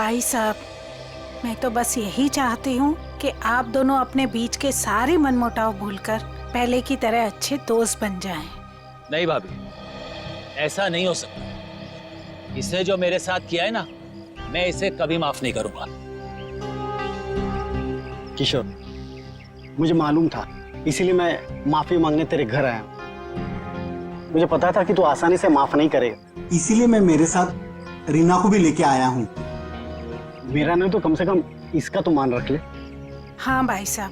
भाई साहब, मैं तो बस यही चाहती हूँ कि आप दोनों अपने बीच के सारे मनमुटाव भूलकर पहले की तरह अच्छे दोस्त बन जाएं। नहीं भाभी, ऐसा नहीं हो सकता। इसने जो मेरे साथ किया है ना, मैं इसे कभी माफ नहीं करूंगा। किशोर, मुझे मालूम था, इसीलिए मैं माफी मांगने तेरे घर आया हूँ। मुझे पता था कि तू आसानी से माफ नहीं करेगा, इसीलिए मैं मेरे साथ रीना को भी लेके आया हूँ। मेरा नहीं तो कम से कम इसका तो मान रख ले। हाँ भाई साहब,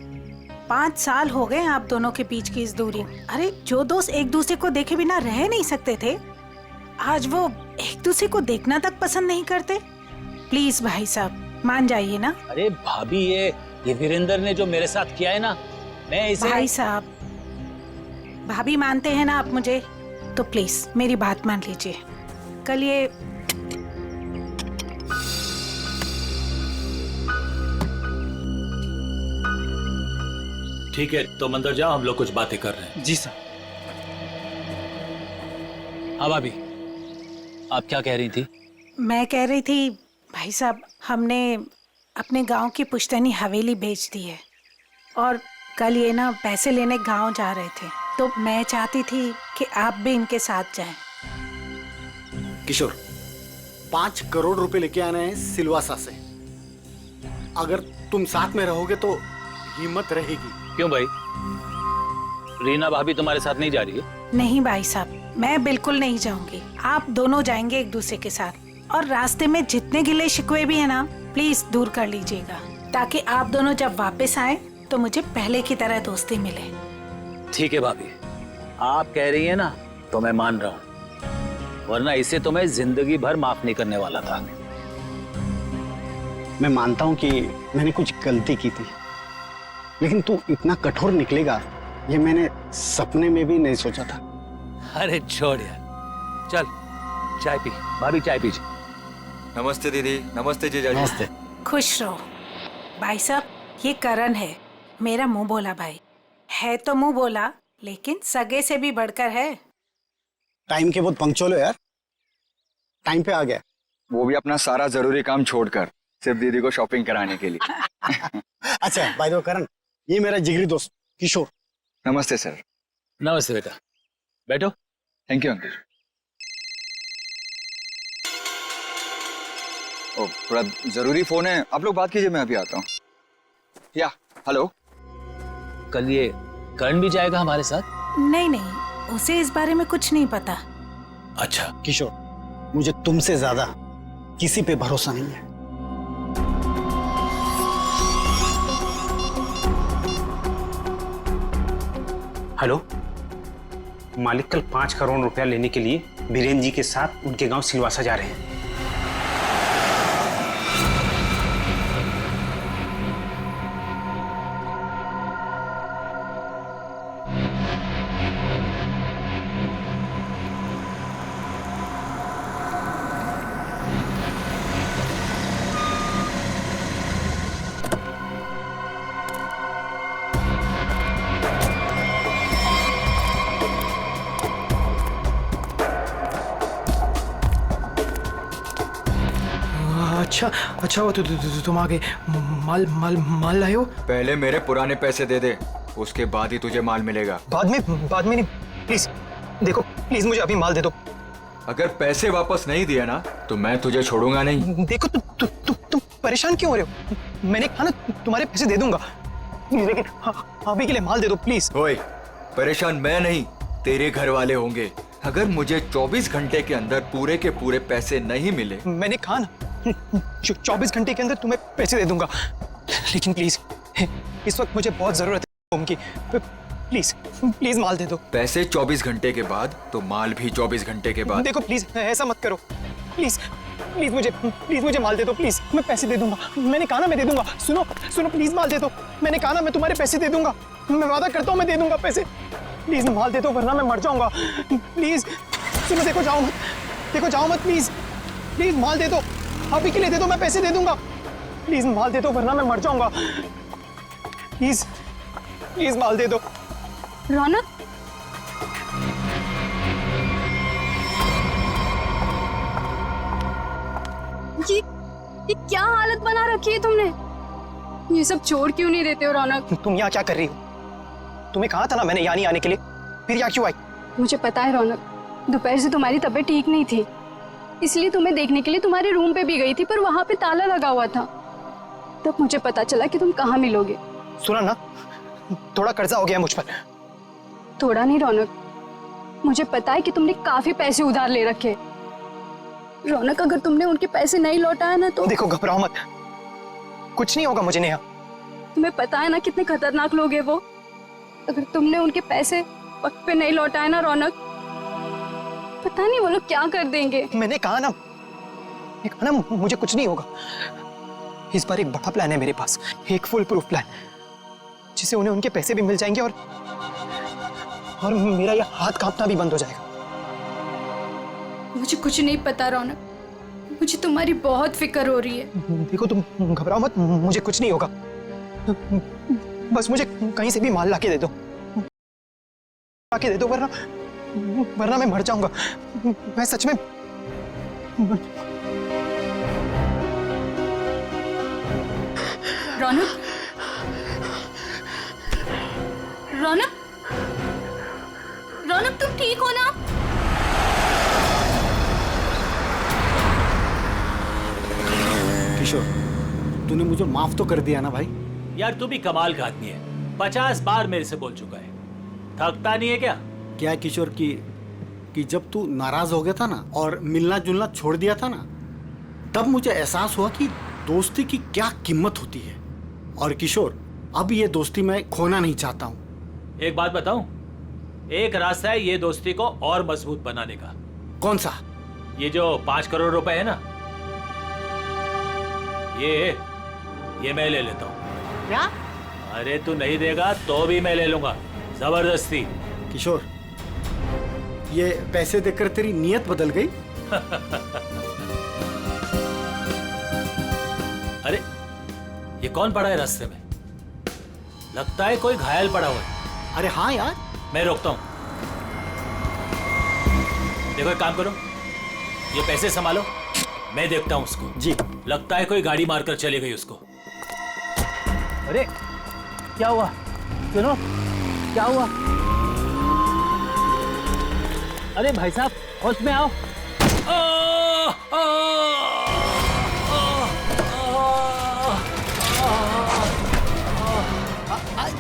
5 साल हो गए आप दोनों के बीच की इस दूरी। अरे जो दोस्त एक दूसरे को देखे बिना रह नहीं सकते थे, आज वो एक दूसरे को देखना तक पसंद नहीं करते। प्लीज भाई साहब मान जाइए ना। अरे भाभी, ये वीरेंद्र ने जो मेरे साथ किया है ना, मैं इसे... भाई साहब, भाभी मानते हैं ना आप मुझे, तो प्लीज मेरी बात मान लीजिए। कल ये ठीक है, तुम अंदर जाओ, हम लोग कुछ बातें कर रहे हैं। जी सर। हाँ भाभी, आप क्या कह रही थी? मैं कह रही थी भाई साहब, हमने अपने गांव की पुश्तैनी हवेली बेच दी है और कल ये ना पैसे लेने गांव जा रहे थे, तो मैं चाहती थी कि आप भी इनके साथ जाएं। किशोर, 5 करोड़ रुपए लेके आने हैं सिलवासा से। अगर तुम साथ में रहोगे तो हिम्मत रहेगी। क्यों भाई, रीना भाभी तुम्हारे साथ नहीं जा रही है? नहीं भाई साहब, मैं बिल्कुल नहीं जाऊंगी। आप दोनों जाएंगे एक दूसरे के साथ, और रास्ते में जितने गिले शिकवे भी है ना, प्लीज दूर कर लीजिएगा, ताकि आप दोनों जब वापस आए तो मुझे पहले की तरह दोस्ती मिले। ठीक है भाभी, आप कह रही है ना, तो मैं मान रहा हूँ, वरना इसे तो मैं जिंदगी भर माफ नहीं करने वाला था। मैं मानता हूं कि मैंने कुछ गलती की थी, लेकिन तू इतना कठोर निकलेगा ये मैंने सपने में भी नहीं सोचा था। अरे छोड़ यार, चल चाय पी। भाभी चाय पीजिए। नमस्ते दीदी। नमस्ते जीजा जी। नमस्ते। खुश रहो। भाई साहब, ये करण है, मेरा मुंह बोला भाई है। तो मुंह बोला, लेकिन सगे से भी बढ़कर है। टाइम के बहुत पंक्चुअल हो यार, टाइम पे आ गया। वो भी अपना सारा जरूरी काम छोड़कर सिर्फ दीदी को शॉपिंग कराने के लिए। अच्छा बाय द वे करण, ये मेरा जिगरी दोस्त किशोर। नमस्ते सर। नमस्ते बेटा, बैठो। Thank you uncle. ओ, बड़ा जरूरी फोन है, आप लोग बात कीजिए, मैं अभी आता हूँ। या हेलो। कल ये करण भी जाएगा हमारे साथ? नहीं नहीं, उसे इस बारे में कुछ नहीं पता। अच्छा किशोर, मुझे तुमसे ज्यादा किसी पे भरोसा नहीं है। हेलो, मालिक कल 5 करोड़ रुपया लेने के लिए बीरेन जी के साथ उनके गांव सिलवासा जा रहे हैं। अच्छा वो तुम आगे माल लाए हो? पहले मेरे पुराने पैसे दे दे, उसके बाद ही तुझे माल मिलेगा। बाद में नहीं, प्लीज देखो, प्लीज मुझे अभी माल दे दो। अगर पैसे वापस नहीं दिए ना तो मैं तुझे छोड़ूंगा नहीं। देखो तुम परेशान क्यों हो रहे हो? मैंने कहा ना तुम्हारे पैसे दे दूंगा, लेकिन अभी के लिए माल दे दो प्लीज। ओए, परेशान मैं नहीं, तेरे घर वाले होंगे। अगर मुझे 24 घंटे के अंदर पूरे के पूरे पैसे नहीं मिले, मैंने कहा ना 24 घंटे के अंदर तुम्हें पैसे दे दूंगा, लेकिन प्लीज इस वक्त मुझे बहुत जरूरत है उनकी। प्लीज माल दे दो। पैसे 24 घंटे के बाद तो माल भी 24 घंटे के बाद। देखो प्लीज ऐसा मत करो, प्लीज मुझे माल दे दो प्लीज, मैं पैसे दे दूंगा। मैंने कहा ना मैं दे दूंगा। सुनो प्लीज माल दे दो। मैंने कहा ना मैं तुम्हारे पैसे दे दूंगा, मैं वादा करता हूँ मैं दे दूंगा पैसे। प्लीज माल दे दो वरना मैं मर जाऊंगा। प्लीज सुनो, देखो जाओ मत प्लीज माल दे दो, अभी के लिए दे दो, मैं पैसे दे दूंगा। प्लीज माल दे दो वरना मैं मर जाऊंगा। प्लीज माल दे दो। रौनक, ये क्या हालत बना रखी है तुमने? ये सब छोड़ क्यों नहीं देते हो रौनक? तुम यहाँ क्या कर रही हो? तुम्हें कहा था ना मैंने यहाँ नहीं आने के लिए, फिर यहाँ क्यों आई? मुझे पता है रौनक, दोपहर से तुम्हारी तबीयत ठीक नहीं थी, इसलिए तुम्हें देखने के लिए तुम्हारे रूम पे भी गई थी, पर वहां पे ताला लगा हुआ था। तब मुझे पता चला कि तुम कहाँ मिलोगे। सुना ना, थोड़ा कर्जा हो गया मुझ पर। थोड़ा नहीं रौनक, मुझे पता है कि तुमने काफी पैसे उधार ले रखे। रौनक, अगर तुमने उनके पैसे नहीं लौटाया ना तो देखो घबराओ मत, कुछ नहीं होगा मुझे नेहा। तुम्हें पता है ना कितने खतरनाक लोग हैं वो। अगर तुमने उनके पैसे वक्त पे नहीं लौटाए ना रौनक, पता नहीं वो लोग क्या कर देंगे। मैंने कहा ना मुझे कुछ नहीं होगा। इस बार एक बड़ा प्लान है मेरे पास, एक फुल प्रूफ प्लान, जिससे उन्हें उनके पैसे भी मिल जाएंगे और मेरा ये हाथ कांपना भी बंद हो जाएगा। मुझे कुछ नहीं पता रौनक, मुझे तुम्हारी बहुत फिक्र हो रही है। देखो तुम घबराओ मत, मुझे कुछ नहीं होगा। बस मुझे कहीं से भी माल लाके दे दो, वरना मैं मर जाऊंगा। मैं सच में रौनक, रौनक, रौनक, तुम ठीक हो ना? किशोर, तूने मुझे माफ तो कर दिया ना भाई? यार तू भी कमाल का आदमी है, 50 बार मेरे से बोल चुका है, थकता नहीं है क्या? क्या है किशोर कि जब तू नाराज हो गया था ना और मिलना जुलना छोड़ दिया था ना, तब मुझे एहसास हुआ कि दोस्ती की क्या कीमत होती है। और किशोर, अब ये दोस्ती मैं खोना नहीं चाहता हूँ। एक बात बताऊं, एक रास्ता है ये दोस्ती को और मजबूत बनाने का। कौन सा? ये जो 5 करोड़ रुपए है ना, ये मैं ले लेता हूँ। क्या? अरे तू नहीं देगा तो भी मैं ले लूंगा, जबरदस्ती। किशोर, ये पैसे देकर तेरी नीयत बदल गई? अरे ये कौन पड़ा है रास्ते में? लगता है कोई घायल पड़ा हुआ है। अरे हाँ यार। मैं रोकता हूं। देखो एक काम करो, ये पैसे संभालो, मैं देखता हूं उसको। जी। लगता है कोई गाड़ी मारकर चली गई उसको। अरे क्या हुआ? सुनो, क्या हुआ? अरे भाई साहब, होश में आओ।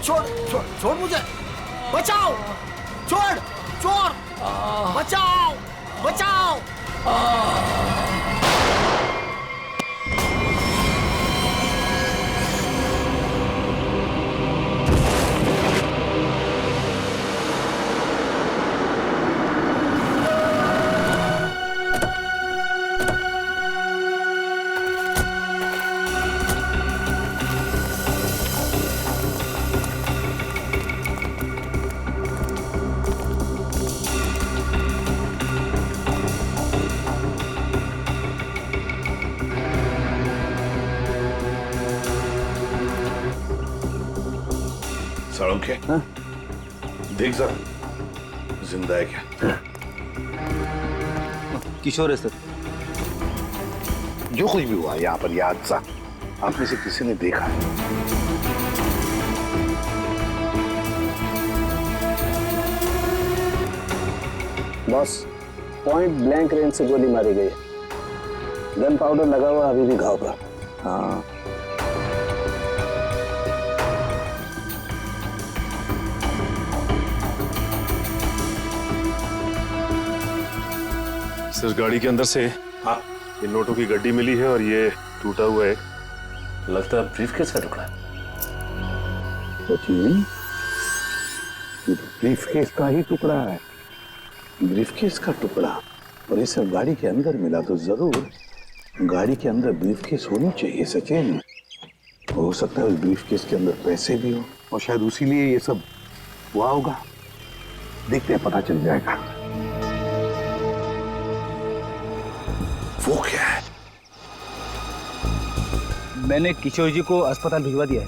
छोड़ छोड़ छोड़ मुझे, बचाओ, छोड़, चोर, बचाओ, बचाओ। साड़ों के देख जरा, जिंदा है क्या? किशोर है सर। जो कुछ भी हुआ यहाँ पर, यह हादसा आप में से किसी ने देखा है? बॉस, पॉइंट ब्लैंक रेंज से गोली मारी गई। गन पाउडर लगा हुआ अभी भी घाव पर। हाँ, सर गाड़ी के अंदर से हाँ ये नोटों की गड्डी मिली है और ये टूटा हुआ है, लगता है ब्रीफकेस का टुकड़ा है। ब्रीफकेस का ही टुकड़ा है, ब्रीफकेस का टुकड़ा, और ये सब गाड़ी के अंदर मिला तो जरूर गाड़ी के अंदर ब्रीफकेस होनी चाहिए सचिन। हो सकता है उस ब्रीफकेस के अंदर पैसे भी हो और शायद उसी लिए ये सब हुआ होगा। देखते हैं, पता चल जाएगा। वो क्या है? मैंने किशोर जी को अस्पताल भिजवा दिया है।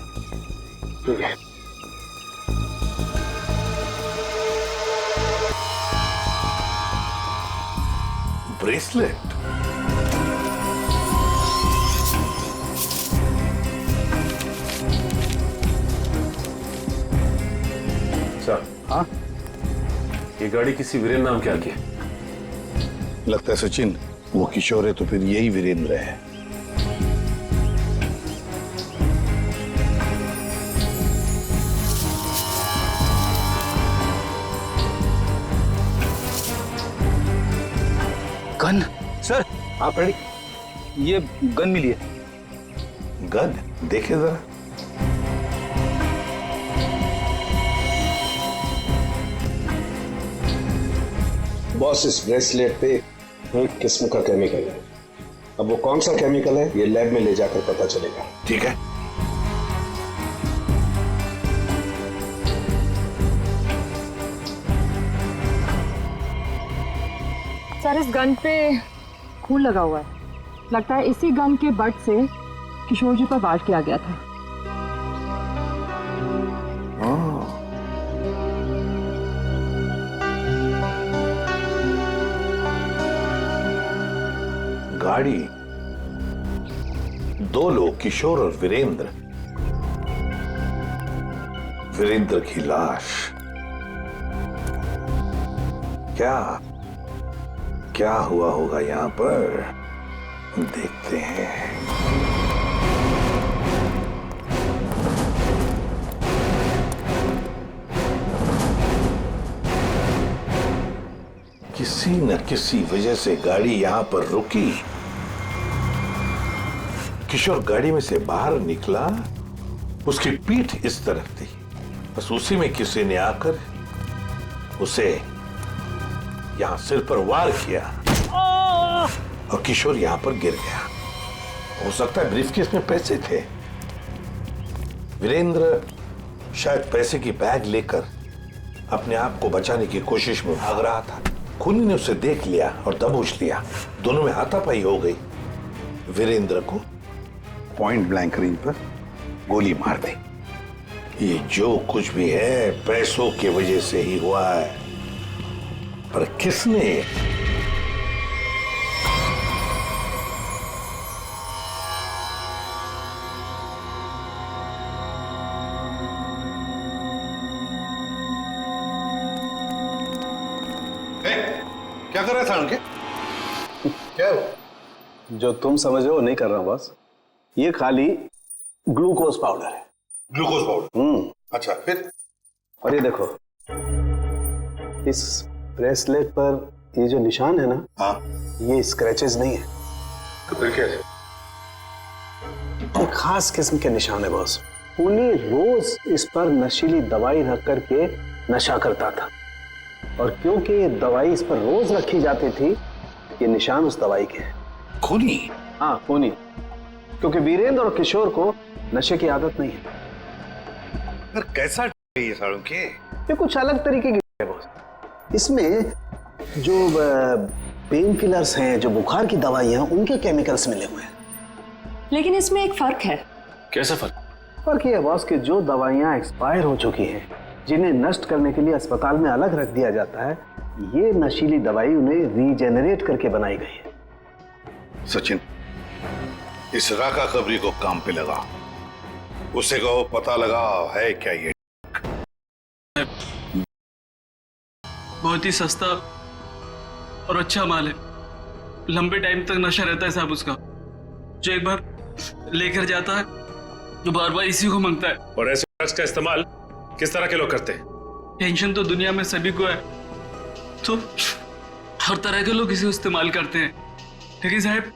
ब्रेसलेट? साहब, हाँ ये गाड़ी किसी वीरेन नाम के आगे है। लगता है सचिन वो किशोर है, तो फिर यही वीरेंद्र है। गन सर, हाँ रेडी। ये गन मिली है। गन देखे जरा। बॉस, इस ब्रेसलेट पे एक किस्म का केमिकल है। अब वो कौन सा केमिकल है ये लैब में ले जाकर पता चलेगा। ठीक है। सर, इस गन पे खून लगा हुआ है। लगता है इसी गन के बट से किशोर जी पर वार किया गया था। गाड़ी, दो लोग, किशोर और वीरेंद्र। वीरेंद्र की लाश। क्या हुआ होगा यहां पर, देखते हैं। किसी न किसी वजह से गाड़ी यहां पर रुकी। किशोर गाड़ी में से बाहर निकला, उसकी पीठ इस तरफ थी, बस उसी में किसी ने आकर उसे यहां सिर पर वार किया और किशोर यहां पर गिर गया। हो सकता है ब्रीफकेस में पैसे थे। वीरेंद्र शायद पैसे की बैग लेकर अपने आप को बचाने की कोशिश में भाग रहा था। खूनी ने उसे देख लिया और दबोच लिया। दोनों में हाथापाई हो गई। वीरेंद्र को पॉइंट ब्लैंक रेंज पर गोली मार दी। ये जो कुछ भी है पैसों की वजह से ही हुआ है, पर किसने? क्या कर रहा था उनके? क्या हो? जो तुम समझ रहे हो नहीं कर रहा हूं बॉस। ये खाली ग्लूकोज पाउडर है। Glucose powder? अच्छा, फिर? और ये देखो, इस ब्रेसलेट पर ये जो निशान है ना, हाँ, ये स्क्रैचेस नहीं है। तो फिर क्या है? एक खास किस्म के निशान है बॉस। उन्हें रोज इस पर नशीली दवाई रख करके नशा करता था, और क्योंकि ये दवाई इस पर रोज रखी जाती थी, ये निशान उस दवाई के हैं। खूनी? हाँ, खूनी। क्योंकि वीरेंद्र और किशोर को नशे की आदत नहीं है। पर कैसा ये सालों के? ये कुछ अलग तरीके की है बॉस। इसमें जो पेन किलर्स हैं, जो बुखार की दवाइयां, उनके केमिकल्स मिले हुए हैं। लेकिन इसमें एक फर्क है। कैसा फर्क? फर्क ये है बॉस कि जो दवाइयां एक्सपायर हो चुकी हैं, जिन्हें नष्ट करने के लिए अस्पताल में अलग रख दिया जाता है, ये नशीली दवाई उन्हें रीजेनरेट करके बनाई गई है। सचिन, इस राका खबरी को काम पे लगा। उसे कहो पता लगा है क्या ये। बहुत ही सस्ता और अच्छा माल है। लंबे टाइम तक नशा रहता है साहब उसका। जो एक बार लेकर जाता है जो बार बार इसी को मांगता है। और ऐसे ड्रग्स का इस्तेमाल किस तरह के लोग करते हैं? टेंशन तो दुनिया में सभी को है, तो हर तरह के लोग इसे इस्तेमाल करते हैं। लेकिन साहब,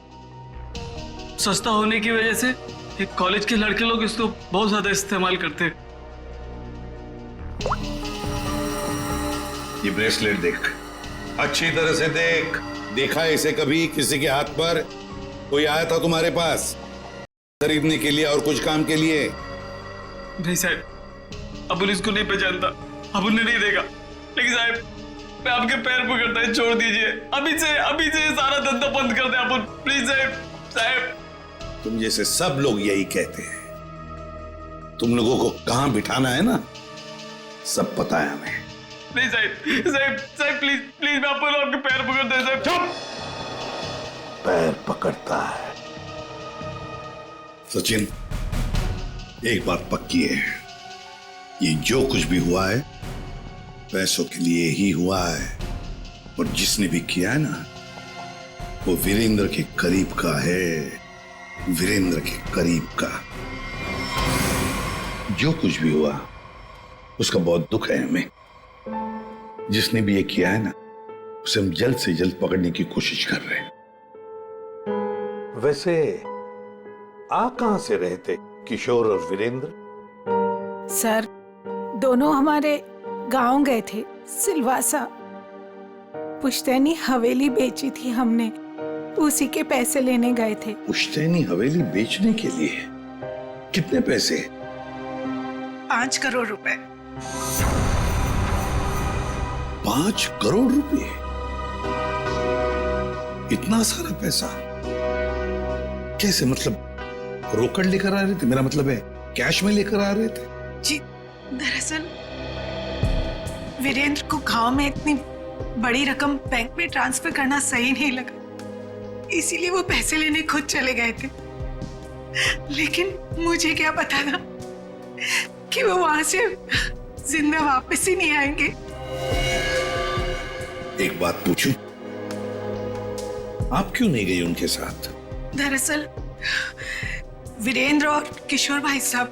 सस्ता होने की वजह से एक कॉलेज के लड़के लोग इसको बहुत ज्यादा इस्तेमाल करते हैं। ये ब्रेसलेट देख, अच्छी तरह से देख। देखा है इसे कभी किसी के हाथ पर? कोई आया था तुम्हारे पास खरीदने के लिए और कुछ काम के लिए? नहीं साहब, अबुल इसको नहीं पहचानता, अबुल ने नहीं देगा। लेकिन साहब, मैं आपके पैर पकड़ता है, छोड़ दीजिए। अभी से सारा धंधा बंद कर दे अबुल, प्लीज साहब। तुम जैसे सब लोग यही कहते हैं। तुम लोगों को कहां बिठाना है ना, सब पता है हमें। नहीं साहब प्लीज मैं आपको आपके पैर पकड़ता है साहब। चुप! पैर पकड़ता है? सचिन, एक बात पक्की है, ये जो कुछ भी हुआ है पैसों के लिए ही हुआ है, और जिसने भी किया है ना, वो वीरेंद्र के करीब का है, वीरेंद्र के करीब का। जो कुछ भी हुआ उसका बहुत दुख है हमें। जिसने भी ये किया है ना, उसे हम जल्द से जल्द पकड़ने की कोशिश कर रहे हैं। वैसे आप कहां से रहे थे, किशोर और वीरेंद्र? सर, दोनों हमारे गांव गए थे, सिलवासा। पुश्तैनी हवेली बेची थी हमने, उसी के पैसे लेने गए थे। पुश्तैनी हवेली बेचने के लिए? कितने पैसे? 5 करोड़ रुपए। 5 करोड़ रुपए? इतना सारा पैसा कैसे? मतलब रोकड़ लेकर आ रहे थे? मेरा मतलब है कैश में लेकर आ रहे थे? जी, दरअसल वीरेंद्र को गांव में इतनी बड़ी रकम बैंक में ट्रांसफर करना सही नहीं लगा, इसीलिए वो पैसे लेने खुद चले गए थे। लेकिन मुझे क्या पता था कि वो वहां से जिंदा वापस ही नहीं आएंगे। एक बात पूछूं, आप क्यों नहीं गई उनके साथ? दरअसल वीरेंद्र और किशोर भाई साहब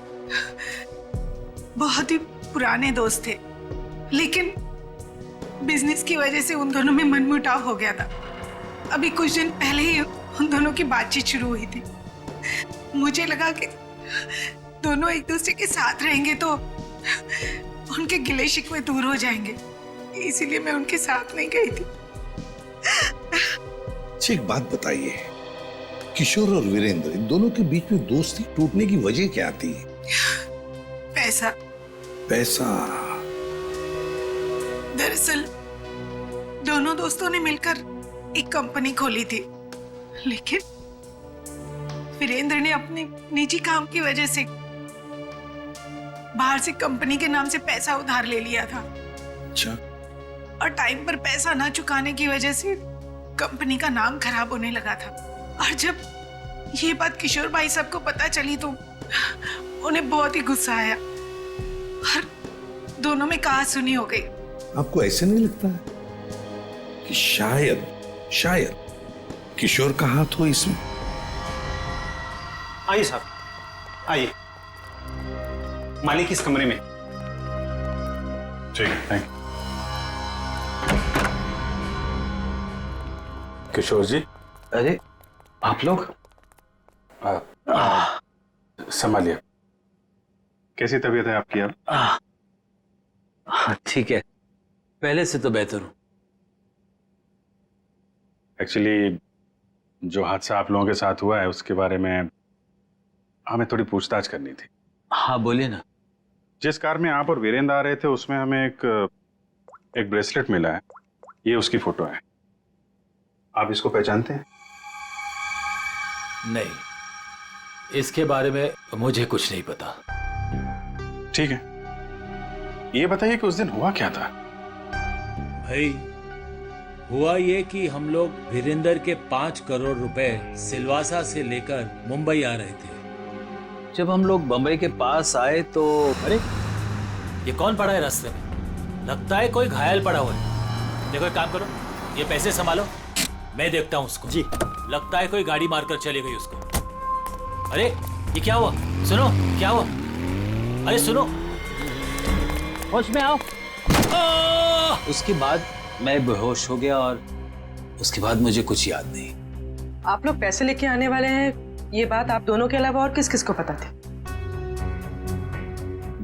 बहुत ही पुराने दोस्त थे, लेकिन बिजनेस की वजह से उन दोनों में मनमुटाव हो गया था। अभी कुछ दिन पहले ही उन दोनों की बातचीत शुरू हुई थी। मुझे लगा कि दोनों एक दूसरे के साथ रहेंगे तो उनके गिले शिकवे दूर हो जाएंगे, इसीलिए मैं उनके साथ नहीं गई थी। अच्छा, एक बात बताइए, किशोर और वीरेंद्र इन दोनों के बीच में दोस्ती टूटने की वजह क्या थी? पैसा। पैसा? दरअसल दोनों दोस्तों ने मिलकर एक कंपनी खोली थी, लेकिन वीरेंद्र ने अपने निजी काम की वजह से बाहर से कंपनी के नाम से पैसा उधार ले लिया था। अच्छा। और टाइम पर पैसा ना चुकाने की वजह से कंपनी का नाम खराब होने लगा था। और जब ये बात किशोर भाई साहब को पता चली तो उन्हें बहुत ही गुस्सा आया और दोनों में कहासुनी हो गई। आपको ऐसे नहीं लगता है कि शायद किशोर का हाथ हो इसमें? आइए साहब, आइए। मालिक इस कमरे में। ठीक है, थैंक यू। किशोर जी। अरे आप लोग? संभालिए। कैसी तबीयत है आपकी अब? ठीक है, पहले से तो बेहतर हूं। एक्चुअली जो हादसा आप लोगों के साथ हुआ है उसके बारे में हमें थोड़ी पूछताछ करनी थी। हाँ बोलिए ना। जिस कार में आप और वीरेंद्र आ रहे थे उसमें हमें एक ब्रेसलेट मिला है, ये उसकी फोटो है। आप इसको पहचानते हैं? नहीं, इसके बारे में मुझे कुछ नहीं पता। ठीक है, ये बताइए कि उस दिन हुआ क्या था? भाई हुआ ये कि हम लोग वीरेंद्र के 5 करोड़ रुपए सिलवासा से लेकर मुंबई आ रहे थे। जब हम लोग बंबई के पास आए तो अरे ये कौन पड़ा है रास्ते में? लगता है कोई घायल पड़ा हुआ है। देखो एक काम करो, ये पैसे संभालो, मैं देखता हूँ उसको। जी। लगता है कोई गाड़ी मारकर चली गई उसको। अरे ये क्या हुआ? सुनो, क्या हुआ? अरे सुनो, होश में आओ। उसके बाद मैं बेहोश हो गया और उसके बाद मुझे कुछ याद नहीं। आप लोग पैसे लेके आने वाले हैं, ये बात आप दोनों के अलावा और किस किस को पता थी?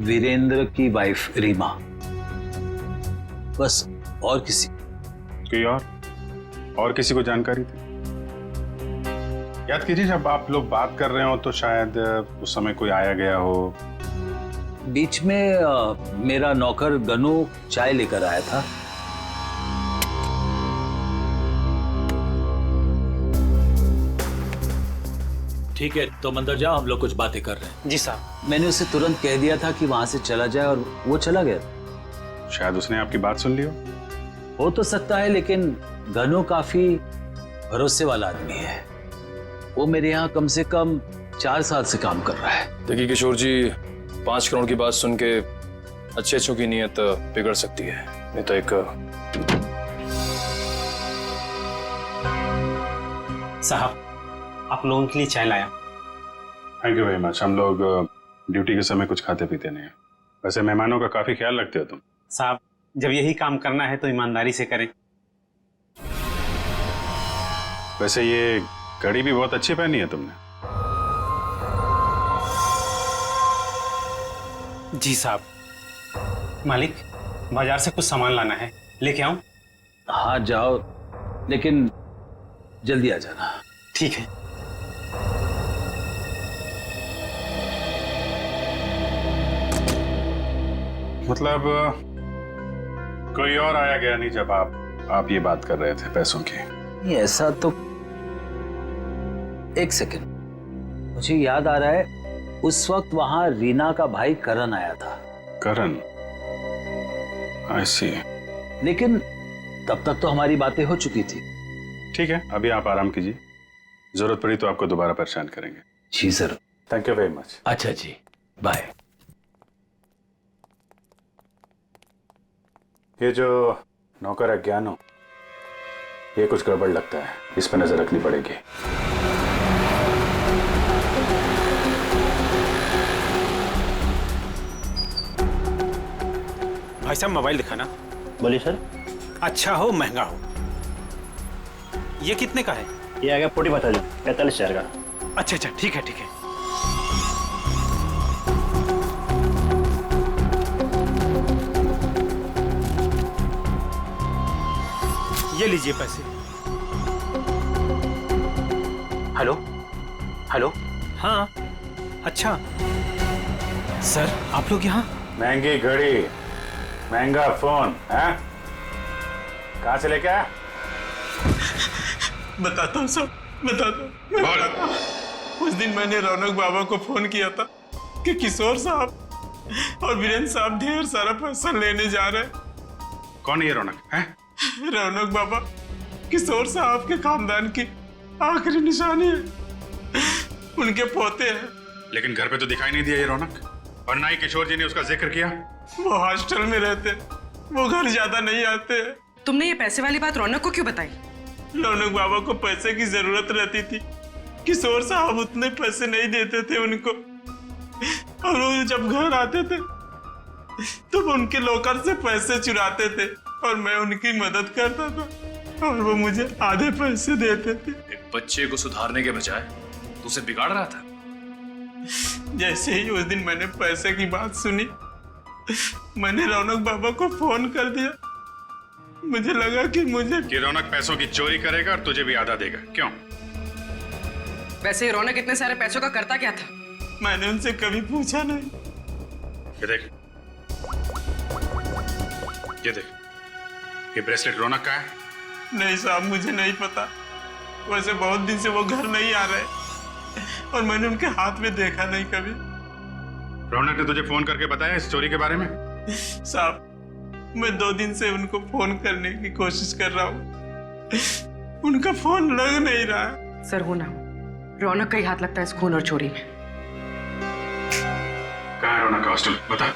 वीरेंद्र की वाइफ रीमा, बस, और किसी? कोई और किसी को जानकारी थी? याद कीजिए, जब आप लोग बात कर रहे हो तो शायद उस समय कोई आया गया हो। बीच में मेरा नौकर गनू चाय लेकर आया था। ठीक है, तो अंदर जाओ, हम लोग कुछ बातें कर रहे हैं। जी साहब। मैंने उसे तुरंत कह दिया था कि वहां से चला जाए और वो चला गया। शायद उसने आपकी बात सुन ली हो तो सकता है, लेकिन गनू काफी भरोसे वाला आदमी है। वो मेरे यहाँ कम से कम 4 साल से काम कर रहा है। देखिए किशोर जी, 5 करोड़ की बात सुन के अच्छे अच्छों की नीयत बिगड़ सकती है। ये तो एक साहब, आप लोगों के लिए चाय लाया। Thank you very much. हम लोग ड्यूटी के समय कुछ खाते पीते नहीं हैं। वैसे मेहमानों का काफी ख्याल रखते हो तुम। साहब, जब यही काम करना है तो ईमानदारी से करें। वैसे ये घड़ी भी बहुत अच्छी पहनी है तुमने। जी साहब। मालिक, बाजार से कुछ सामान लाना है, लेके आऊं? हाँ जाओ, लेकिन जल्दी आ जाना। ठीक है। मतलब कोई और आया गया नहीं जब आप ये बात कर रहे थे पैसों की? नहीं, ऐसा तो एक सेकंड, मुझे याद आ रहा है उस वक्त वहां रीना का भाई करण आया था। करण? आई सी। लेकिन तब तक तो हमारी बातें हो चुकी थी। ठीक है, अभी आप आराम कीजिए, जरूरत पड़ी तो आपको दोबारा परेशान करेंगे। जी sir. Thank you very much. अच्छा जी, बाय। ये जो नौकर है ज्ञानो, ये कुछ गड़बड़ लगता है, इस पर नजर रखनी पड़ेगी। भाई साहब, मोबाइल दिखाना। बोलिए सर। अच्छा हो महंगा हो। ये कितने का है? ये आ गया 45,000 का। अच्छा अच्छा, ठीक है ठीक है। ये लीजिए पैसे। Hello hello. हाँ, अच्छा सर, आप लोग यहाँ? महंगी घड़ी, महंगा फोन है, कहाँ से लेके आया? बताता हूँ सब, बताता हूँ। उस दिन मैंने रौनक बाबा को फोन किया था कि किशोर साहब और वीरेंद्र साहब ढेर सारा पैसा लेने जा रहे हैं। कौन है ये रौनक है? रौनक बाबा किशोर साहब के खानदान की आखिरी निशानी है, उनके पोते हैं। लेकिन घर पे तो दिखाई नहीं दिया ये रौनक, और ना ही किशोर जी ने उसका जिक्र किया। वो हॉस्टल में रहते, वो घर ज्यादा नहीं आते। तुमने ये पैसे वाली बात रौनक को क्यों बताई? रौनक बाबा को पैसे की जरूरत रहती थी, किशोर साहब उतने पैसे नहीं देते थे उनको, और वो जब घर आते थे तो उनके लॉकर से पैसे चुराते थे और मैं उनकी मदद करता था और वो मुझे आधे पैसे देते थे। एक बच्चे को सुधारने के बजाय तू उसे बिगाड़ रहा था। जैसे ही उस दिन मैंने पैसे की बात सुनी, मैंने रौनक बाबा को फोन कर दिया। मुझे लगा कि रौनक पैसों की चोरी करेगा और तुझे भी आधा देगा। क्यों? वैसे रौनक इतने सारे पैसों का करता क्या था? मैंने उनसे कभी पूछा नहीं। ये देख, ये ब्रेसलेट रौनक का है? नहीं साहब, मुझे नहीं पता। वैसे बहुत दिन से वो घर नहीं आ रहे और मैंने उनके हाथ में देखा नहीं कभी। रौनक ने तुझे फोन करके बताया इस चोरी के बारे में? साहब, मैं 2 दिन से उनको फोन करने की कोशिश कर रहा हूँ, उनका फोन लग नहीं रहा। सर, हो ना रौनक का ही हाथ लगता है इस खून और चोरी में। कहाँ है रौनक का हॉस्टल? बता।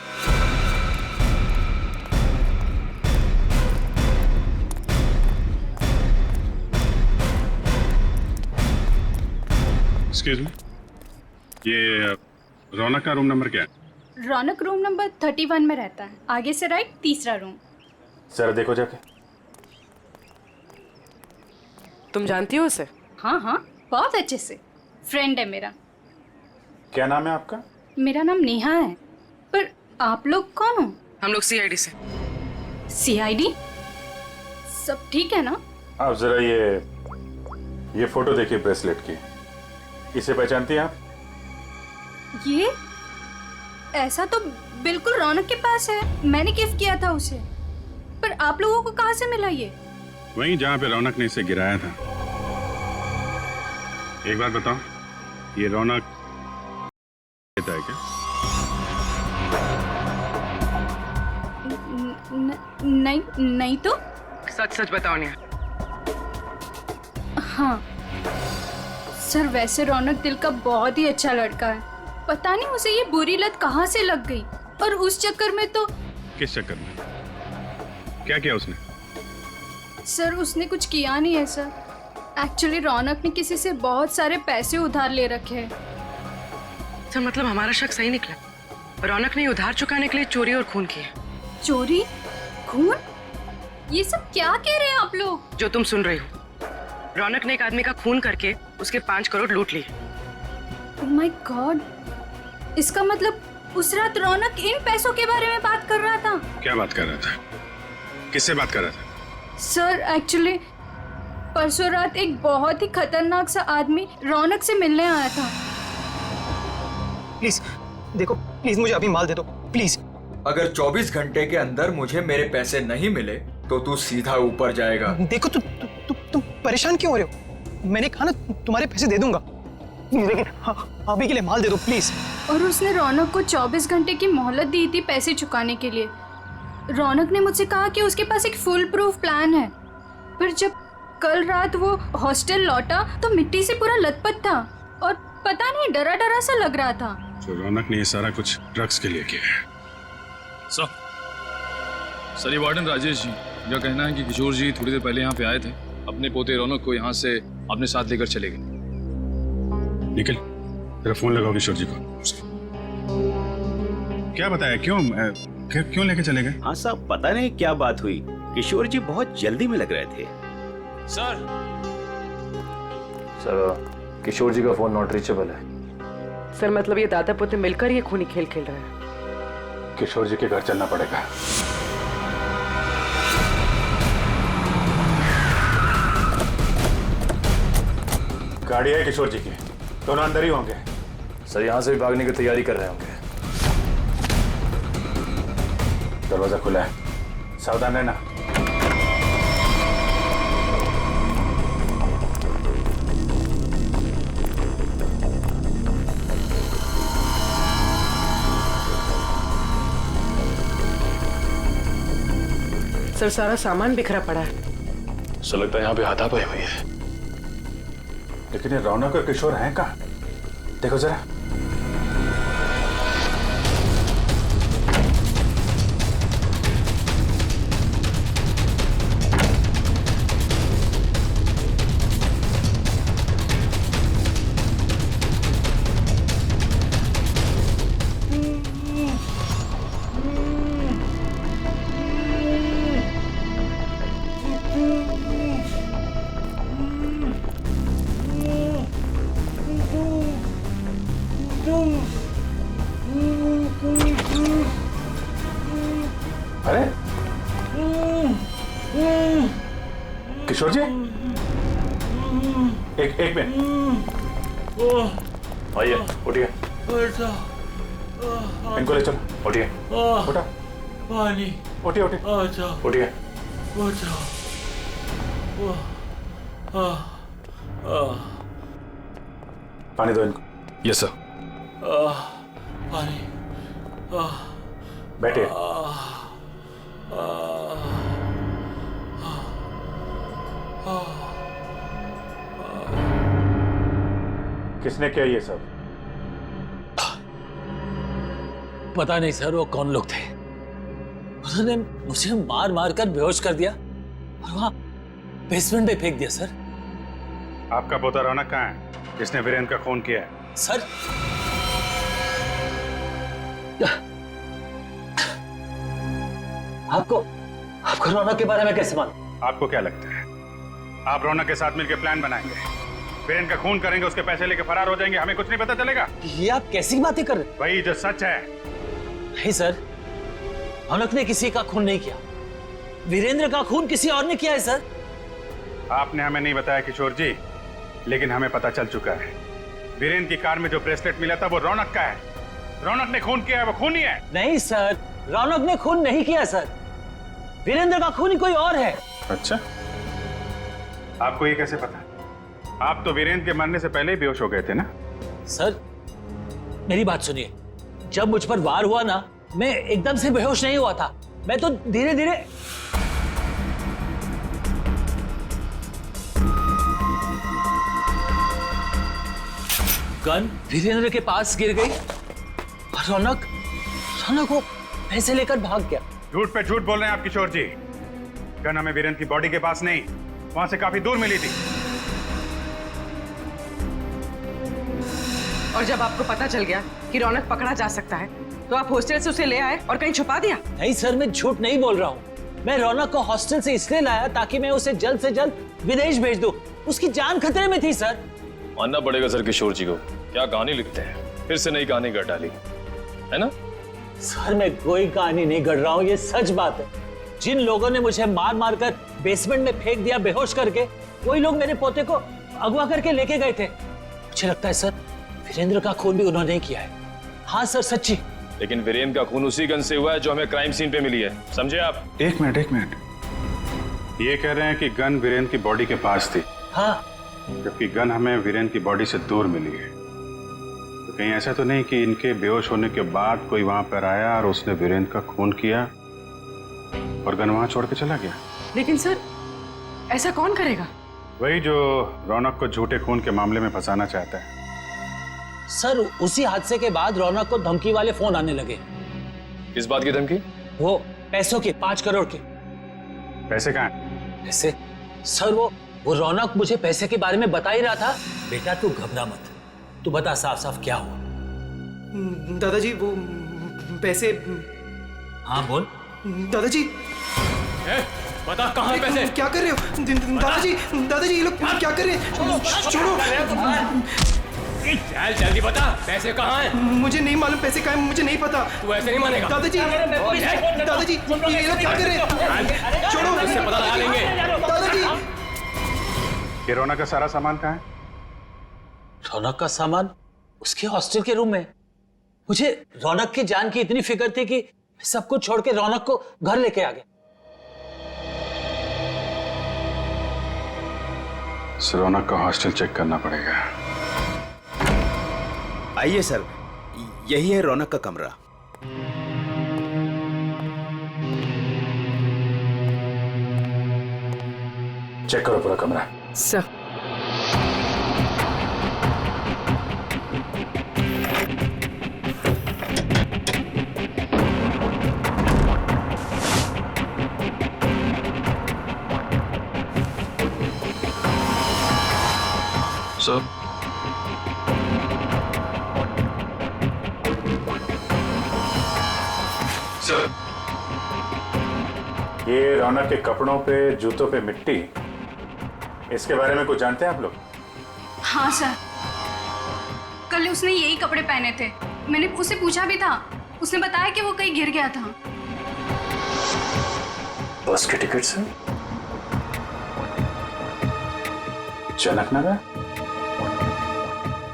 एक्सक्यूज मी, ये रौनक का रूम नंबर क्या है? रौनक रूम नंबर 31 में रहता है, आगे से राइट, तीसरा रूम। सर देखो जाके। तुम जानती हो उसे? हाँ हाँ, बहुत अच्छे से, फ्रेंड है मेरा। क्या नाम है आपका? मेरा नाम नेहा है। पर आप लोग कौन हो? हम लोग सीआईडी से। सीआईडी? सब ठीक है ना? आप जरा ये फोटो देखिए ब्रेसलेट की, इसे पहचानती हैं आप? ये ऐसा तो बिल्कुल रौनक के पास है, मैंने गिफ्ट किया था उसे। पर आप लोगों को कहाँ से मिला ये? वहीं जहाँ पे रौनक ने इसे गिराया था। एक बात बताओ, ये रौनक देता है क्या? नहीं तो। सच सच बताओ नेहा। हाँ सर, वैसे रौनक दिल का बहुत ही अच्छा लड़का है। पता नहीं उसे ये बुरी लत कहाँ से लग गई, और उस चक्कर में तो। किस चक्कर में? क्या किया उसने? सर उसने कुछ किया नहीं है सर। एक्चुअली रौनक ने किसी से बहुत सारे पैसे उधार ले रखे हैं। सर मतलब हमारा शक सही निकला, रौनक ने उधार चुकाने के लिए चोरी और खून किया। चोरी, खून, ये सब क्या कह रहे हैं आप लोग? जो तुम सुन रहे हो, रौनक ने एक आदमी का खून करके उसके 5 करोड़ लूट लिए। ओह माय गॉड, इसका मतलब उस रात रौनक इन पैसों के बारे में बात कर रहा था। क्या बात कर रहा था? किससे बात कर रहा था? सर एक्चुअली परसों रात एक बहुत ही खतरनाक सा आदमी रौनक से मिलने आया था। प्लीज देखो, प्लीज मुझे अभी माल दे दो प्लीज। अगर 24 घंटे के अंदर मुझे मेरे पैसे नहीं मिले तो तू सीधा ऊपर जाएगा। देखो तुम परेशान क्यों हो रहे हो? मैंने कहा ना तुम्हारे पैसे दे दूंगा, लेकिन अभी के लिए माल दे दो प्लीज। और उसने रौनक को 24 घंटे की मोहलत दी थी पैसे चुकाने के लिए। रौनक ने मुझसे कहा कि उसके पास एक फुल प्रूफ प्लान है, पर जब कल रात वो हॉस्टल लौटा तो मिट्टी से पूरा लथपथ था और पता नहीं डरा डरा सा लग रहा था। तो रौनक ने ये सारा कुछ ड्रग्स के लिए किया है। सर ये वार्डन राजेश जी का कहना है कि किशोर जी थोड़ी देर पहले यहाँ पे आए थे, अपने पोते रौनक को यहाँ से अपने साथ लेकर चले गए। निखिल, तेरा फोन लगाओ किशोर जी को। क्या बताया, क्यों लेके चले गए? हाँ साहब, पता नहीं क्या बात हुई, किशोर जी बहुत जल्दी में लग रहे थे। सर किशोर जी का फोन नॉट रीचेबल है। सर मतलब ये दादा पोते मिलकर ये खूनी खेल खेल रहे हैं। किशोर जी के घर चलना पड़ेगा। गाड़ी है किशोर जी की, दोनों अंदर ही होंगे। सर यहाँ से भी भागने की तैयारी कर रहे होंगे। दरवाजा खुला है, सावधान रहना। सर सारा सामान बिखरा पड़ा है। सर लगता है यहाँ पे हाथापाई हुई है। लेकिन ये रौनक और किशोर हैं कहाँ? देखो जरा। अरे किशोर जी, एक मिनट, आइए उठिए। इनको ले चलो। उठिए उठा, पानी, उठिए उठिए। पानी दो इनको। Yes sir. पानी, बैठिए। किसने किया ये सब? पता नहीं सर वो कौन लोग थे। उन्होंने मुझे मार मार कर बेहोश कर दिया और वहां बेसमेंट में फेंक दिया सर। आपका पोता रौनक कहाँ है जिसने वीरेंद्र का खून किया है? सर आपको रौनक के बारे में कैसे मालूम? आपको क्या लगता है आप रौनक के साथ मिलकर प्लान बनाएंगे, वीरेंद्र का खून करेंगे, उसके पैसे लेके फरार हो जाएंगे, हमें कुछ नहीं पता चलेगा? ये आप कैसी बातें कर रहे हैं? वही जो सच है। नहीं सर, रौनक ने किसी का खून नहीं किया, वीरेंद्र का खून किसी और ने किया है सर। आपने हमें नहीं बताया किशोर जी, लेकिन हमें पता चल चुका है वीरेंद्र की कार में जो ब्रेसलेट मिला था वो रौनक का है। रौनक ने खून किया है, वो खूनी है। नहीं सर, रौनक ने खून नहीं किया सर, वीरेंद्र का खूनी कोई और है। अच्छा, आपको ये कैसे पता? आप तो वीरेंद्र के मरने से पहले ही बेहोश हो गए थे ना? सर मेरी बात सुनिए, जब मुझ पर वार हुआ ना, मैं एकदम से बेहोश नहीं हुआ था, मैं तो धीरे धीरे। गन वीरेंद्र के पास गिर गई और रौनक वो पैसे लेकर भाग गया। झूठ पे झूठ बोल रहे हैं आप किशोर जी। गन हमें वीरेंद्र की बॉडी के पास नहीं, वहां से काफी दूर मिली थी। और जब आपको पता चल गया कि रौनक पकड़ा जा सकता है तो आप हॉस्टल से उसे ले आए और कहीं छुपा दिया? नहीं सर, मैं झूठ नहीं बोल रहा हूँ। मैं रौनक को हॉस्टल से इसलिए लाया ताकि मैं उसे जल्द से जल्द विदेश भेज दूं। उसकी जान खतरे में थी सर। मानना पड़ेगा सर किशोर जी को, क्या कहानी लिखते हैं, फिर से नई कहानी गढ़ डाली है ना? सर मैं कोई कहानी नहीं गढ़ रहा हूँ, ये सच बात है। जिन लोगों ने मुझे मार मार कर बेसमेंट में फेंक दिया बेहोश करके, वही लोग मेरे पोते को अगवा करके लेके गए थे। मुझे लगता है सर वीरेंद्र का खून भी उन्होंने किया है। हाँ सर सच्ची। लेकिन वीरेंद्र का खून उसी गन से हुआ है जो हमें क्राइम सीन पे मिली है, समझे आप? एक मिनट, ये कह रहे हैं कि गन वीरेंद्र की बॉडी के पास थी। हाँ, जबकि गन हमें वीरेंद्र की बॉडी से दूर मिली है। तो कहीं ऐसा तो नहीं कि इनके बेहोश होने के बाद कोई वहां पर आया और उसने वीरेंद्र का खून किया और गन वहां छोड़ के चला गया? लेकिन सर ऐसा कौन करेगा? वही जो रौनक को झूठे खून के मामले में फंसाना चाहता है। सर उसी हादसे के बाद रौनक को धमकी वाले फोन आने लगे। किस बात की धमकी? वो पैसों के, 5 करोड़ के। पैसे कहाँ हैं? पैसे? सर वो रौनक मुझे पैसे के बारे में बता ही रहा था। बेटा तू घबरा मत, तू बता साफ साफ क्या हुआ। दादाजी वो पैसे। हाँ बोल। दादाजी बता कहाँ पैसे? क्या कर रहे हो दादाजी ये लोग क्या कर रहे हैं? छोड़ो। चल जल्दी बता, पैसे कहाँ हैं? मुझे नहीं मालूम पैसे कहाँ हैं, मुझे नहीं पता। तू ऐसे नहीं मानेगा। दादाजी ये लोग क्या कर रहे हैं? छोड़ो, इससे पता लगा लेंगे। दादाजी ये रौनक का सारा सामान कहाँ है? रौनक का सामान उसके हॉस्टल के रूम में। मुझे रौनक की जान की इतनी फिक्र थी कि सब कुछ छोड़ के रौनक को घर लेके आ गया। रौनक का हॉस्टल चेक करना पड़ेगा। आइए सर, यही है रौनक का कमरा। चेक करो पूरा कमरा। सर सर ये रौनक के कपड़ों पे, जूतों पे मिट्टी, इसके बारे में कुछ जानते हैं आप लोग? हाँ सर, कल उसने यही कपड़े पहने थे। मैंने उससे पूछा भी था, उसने बताया कि वो कहीं गिर गया था। बस के टिकट से जनकनगर?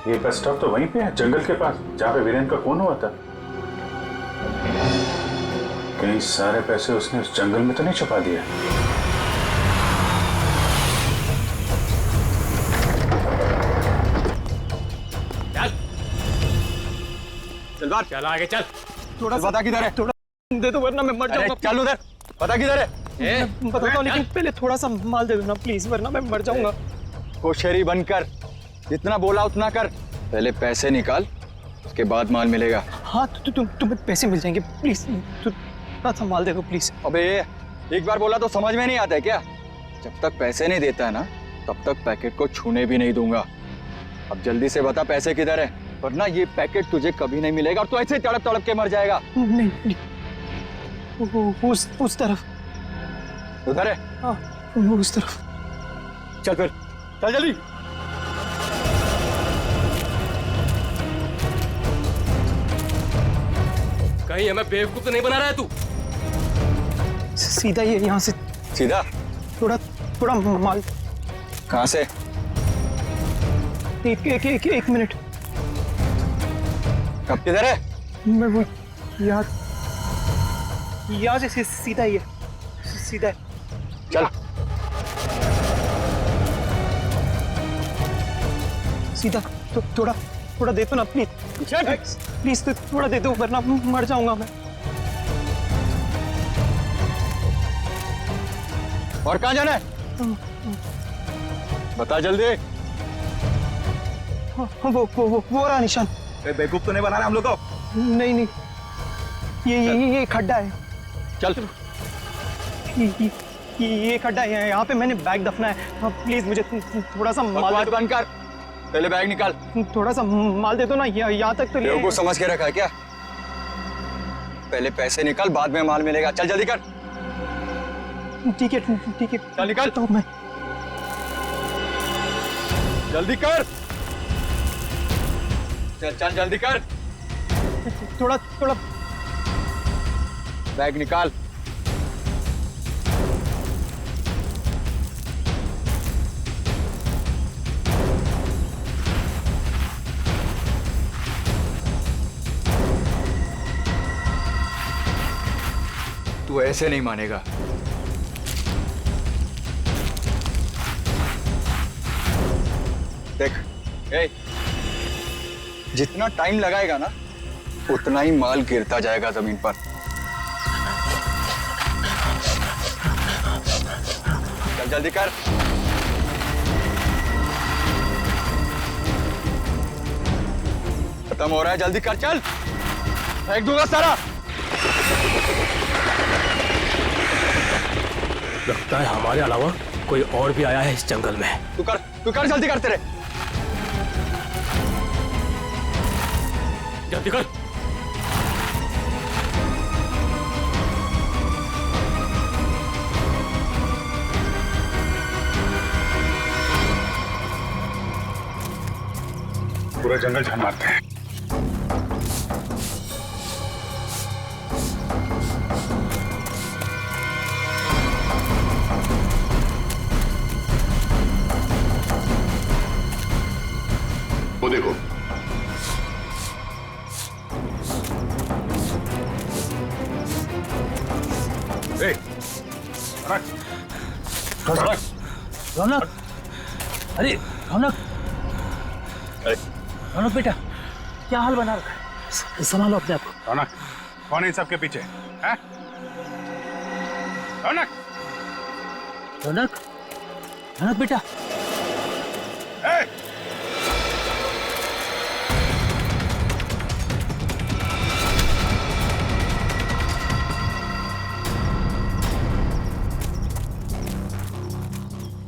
ये बस स्टॉप तो वहीं पे है, जंगल के पास, जहाँ पे वीरेंद्र का खून हुआ था। कहीं सारे पैसे उसने उस जंगल में तो नहीं छुपा दिया? चल बाहर, चल आगे चल। थोड़ा बता किधर है? थोड़ा दे दो वरना मैं मर जाऊंगा। चल उधर, बता किधर है? बताता हूँ, लेकिन पहले थोड़ा सा माल दे दो ना प्लीज, वरना मैं मर जाऊंगा। होशियारी बनकर जितना बोला उतना कर। पहले पैसे निकाल, उसके बाद माल मिलेगा। हाँ तुम्हें पैसे मिल जाएंगे, प्लीज थोड़ा सा माल दे दो प्लीज। अबे एक बार बोला तो समझ में नहीं आता है क्या? जब तक पैसे नहीं देता है ना, तब तक पैकेट को छूने भी नहीं दूंगा। अब जल्दी से बता पैसे किधर है, वरना ये पैकेट तुझे कभी नहीं मिलेगा और तू ऐसे तड़प तड़प के मर जाएगा। नहीं उस तरफ। उधर है? हाँ उस तरफ। चल फिर, चल जल्दी। कहीं हमें बेवकूफ तो नहीं बना रहा है तू? सीधा ये यहाँ से सीधा? थोड़ा माल। कहाँ से? एक मिनट। कब किधर है? मैं वो यहाँ से सीधा ही है, सीधा है। चल सीधा। तो थोड़ा दे दो ना प्लीज तो थोड़ा दे दो, वरना मर जाऊंगा मैं। और कहाँ जाना है? बता जल्दी। वो रहा निशान। बेवकूफ तो नहीं बना रहा हम लोग को? नहीं ये खड्डा है। चल ये खड्डा है, यहाँ पे मैंने बैग दफना है। प्लीज मुझे थोड़ा सा माल बकवास बंद कर, पहले बैग निकाल। थोड़ा सा माल दे दो ना, यहाँ तक तो ले। बेवकूफ समझ के रखा है क्या? पहले पैसे निकाल, बाद में माल मिलेगा। चल जल्दी कर। ठीक है ठीक है, चल निकाल। तो मैं जल्दी कर, चल चल जल्दी कर। थोड़ा बैग निकाल। तू ऐसे नहीं मानेगा। देख, जितना टाइम लगाएगा ना, उतना ही माल गिरता जाएगा जमीन पर। चल जल्दी कर। खत्म हो रहा है, जल्दी कर, चल। फेंक दूंगा सारा। लगता है हमारे अलावा कोई और भी आया है इस जंगल में। तू कर जल्दी कर, तेरे। जल्दी कर। पूरा जंगल झाड़ मारते हैं। वो देखो, रौनक, अरे रौनक, रौनक बेटा, क्या हाल बना रखा है? संभालो अपने आप को। रौनक, कौन है इन सबके पीछे? हैं? रौनक, रौनक, रौनक बेटा।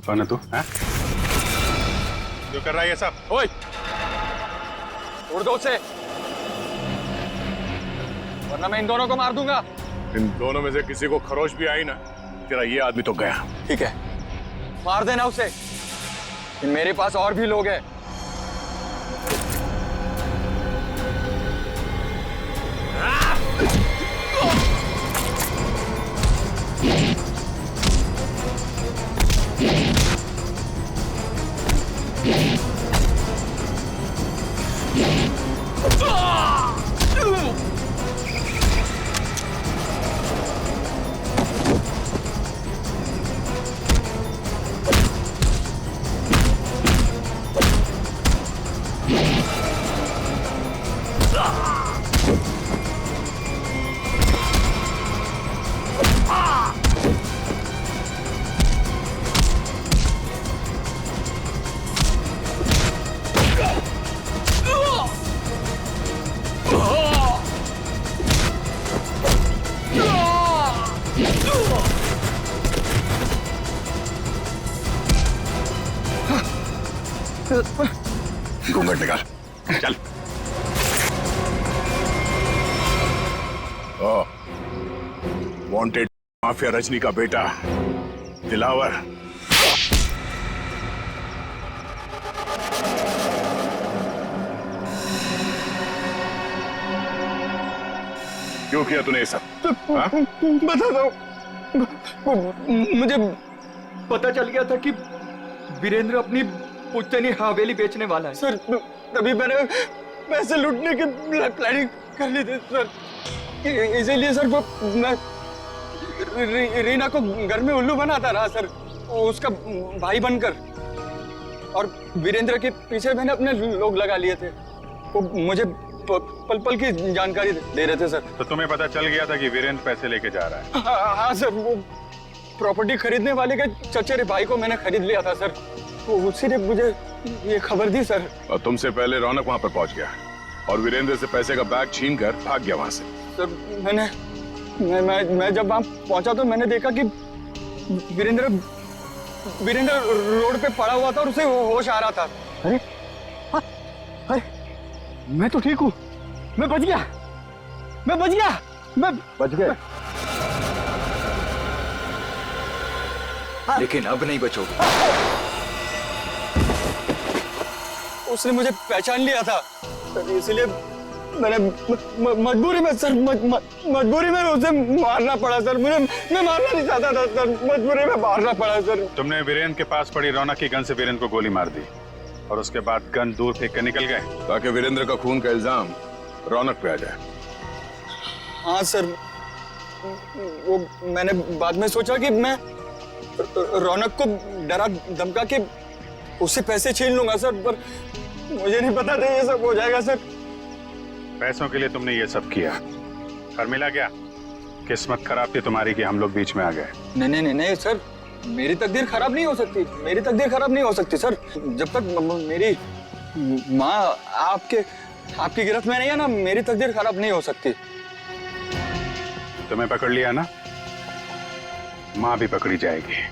कौन है तू? हैं? जो कर रहा है ये सब? ओए, उड़ दो उसे, वरना मैं इन दोनों को मार दूंगा। इन दोनों में से किसी को खरोच भी आई ना, तेरा ये आदमी तो गया। ठीक है, मार देना उसे। मेरे पास और भी लोग हैं। घूंघट निकाल, चल। वांटेड माफिया रजनी का बेटा दिलावर। क्यों किया तूने ये सब? बता दो, मुझे पता चल गया था कि वीरेंद्र अपनी पुश्तैनी हवेली बेचने वाला है सर। तभी मैंने पैसे लूटने की प्लानिंग कर ली थी सर। इसीलिए सर मैं रीना को घर में उल्लू बनाता रहा सर, उसका भाई बनकर। और वीरेंद्र के पीछे मैंने अपने लोग लगा लिए थे। वो मुझे पल पल की जानकारी दे रहे थे सर। तो तुम्हें पता चल गया था कि वीरेंद्र पैसे लेके जा रहा है? हाँ सर, वो प्रॉपर्टी खरीदने वाले के चचेरे भाई को मैंने खरीद लिया था सर। तो उसी ने मुझे ये खबर दी सर। और तुमसे पहले रौनक वहां पर पहुंच गया और वीरेंद्र से पैसे का बैग छीन कर भाग गया वहां से। सर मैं जब वहां पहुंचा तो मैंने देखा कि वीरेंद्र वीरेंद्र रोड पे पड़ा हुआ था और उसे होश आ रहा था। अरे हाँ, अरे मैं तो ठीक हूँ, मैं बच गया, मैं बच गया, मैं बच गए। लेकिन अब नहीं बचोगे। उसने मुझे पहचान लिया था, इसलिए मैंने मजबूरी में सर मजबूरी में उसे मारना पड़ा सर। मैं मारना नहीं चाहता था सर, मजबूरी में मारना पड़ा सर। तुमने वीरेंद्र के पास पड़ी रौनक की गन से वीरेंद्र को गोली मार दी और उसके बाद गन दूर फेंक कर निकल गए ताकि वीरेंद्र का खून का इल्जाम रौनक पे आ जाए। हाँ सर, वो मैंने बाद में सोचा कि मैं रौनक को डरा धमका के उससे पैसे छीन लूंगा सर, पर मुझे नहीं पता था ये सब हो जाएगा सर। पैसों के लिए तुमने ये सब किया, पर मिला क्या? किस्मत खराब थी तुम्हारी कि हम लोग बीच में आ गए। नहीं सर, मेरी तकदीर खराब नहीं हो सकती, मेरी तकदीर खराब नहीं हो सकती सर। जब तक मेरी माँ आपकी गिरफ्त में नहीं है ना, मेरी तकदीर खराब नहीं हो सकती। तुम्हें पकड़ लिया ना, माँ भी पकड़ी जाएगी।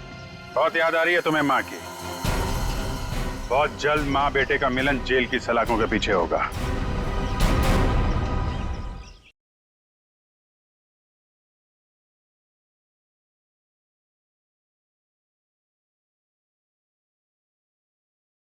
बहुत याद आ रही है तुम्हें माँ की। बहुत जल्द माँ बेटे का मिलन जेल की सलाखों के पीछे होगा।